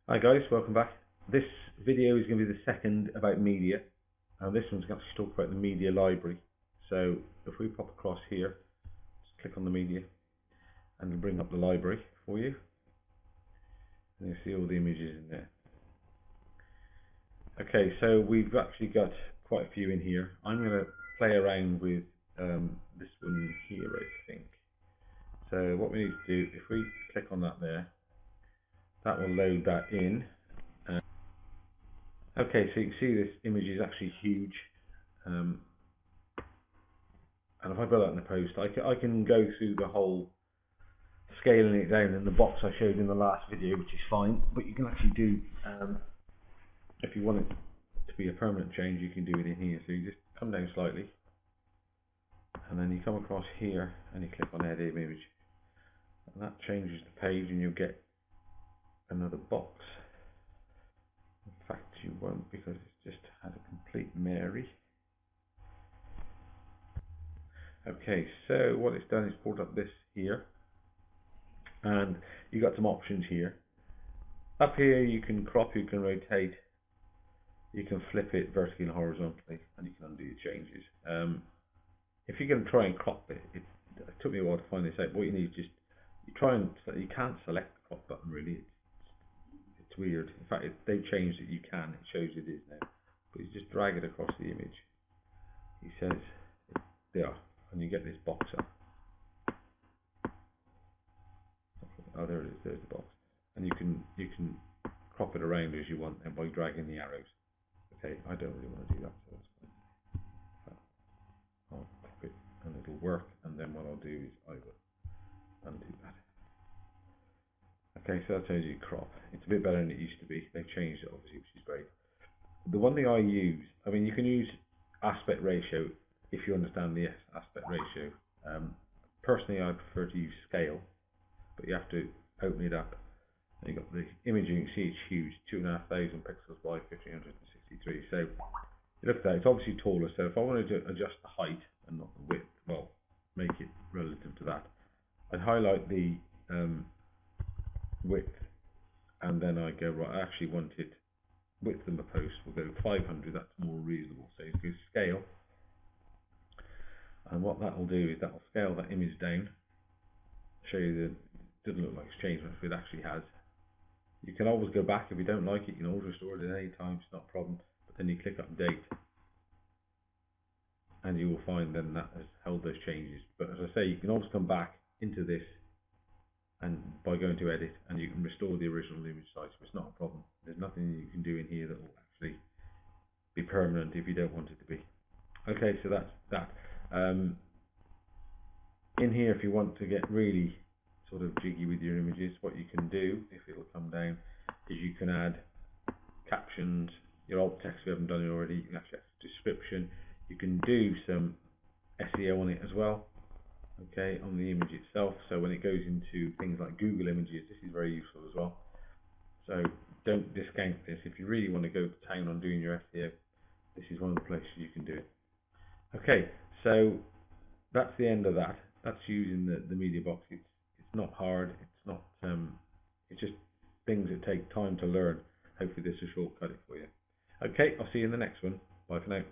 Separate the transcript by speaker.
Speaker 1: Hi guys, welcome back. This video is going to be the second about media, and this one's going to talk about the media library. So if we pop across here, just click on the media and it'll bring up the library for you, and you'll see all the images in there. Okay, so we've actually got quite a few in here. I'm going to play around with this one here, I think. So what we need to do, if we click on that there, that will load that in. Okay, so you can see this image is actually huge, and if I put that in the post, I can go through the whole scaling it down in the box I showed in the last video, which is fine, but you can actually do, if you want it to be a permanent change, you can do it in here. So you just come down slightly, and then you come across here and you click on edit image, and that changes the page and you'll get another box. In fact, you won't, because it's just had a complete Mary. Okay, so what it's done is pulled up this here, and you got some options here. Up here you can crop, you can rotate, you can flip it vertically and horizontally, and you can undo your changes. If you're going to try and crop it, it took me a while to find this out. What you need is just, you can't select the crop button really. It's weird. In fact, they changed it. You can. It shows it is now. But you just drag it across the image. He says there, and you get this box up. Oh, there it is. There's the box, and you can crop it around as you want, and by dragging the arrows. Okay, I don't really want to do that, so that's fine. I'll crop it, and it'll work. And then what I'll do is I will undo that. Okay, so that's how you crop. It's a bit better than it used to be. They've changed it obviously, which is great. The one thing I use, I mean, you can use aspect ratio if you understand the aspect ratio. Personally, I prefer to use scale, but you have to open it up. And you've got the image, you can see it's huge, 2,500 pixels by 1563. So you look at that, it's obviously taller. So if I wanted to adjust the height and not the width, well, make it relative to that, I'd highlight the width, and then I go, right, I actually want it width in the post, we'll go 500, that's more reasonable. So you go scale, and what that will do is that will scale that image down, show you that it doesn't look like it's changed much, but it actually has. You can always go back if you don't like it, you can always restore it at any time, it's not a problem. But then you click update, and you will find then that has held those changes. But as I say, you can always come back into this and by going to edit, and you can restore the original image size, so it's not a problem. There's nothing you can do in here that will actually be permanent if you don't want it to be. Okay, so that's that. In here, if you want to get really sort of jiggy with your images, what you can do, if it'll come down, is you can add captions, your alt text if you haven't done it already. You can actually add a description. You can do some SEO on it as well. Okay, on the image itself, so when it goes into things like Google Images, this is very useful as well. So don't discount this. If you really want to go to town on doing your SEO, this is one of the places you can do it. Okay, so that's the end of that. That's using the media box. It's not hard. It's not. It's just things that take time to learn. Hopefully this will shortcut it for you. Okay, I'll see you in the next one. Bye for now.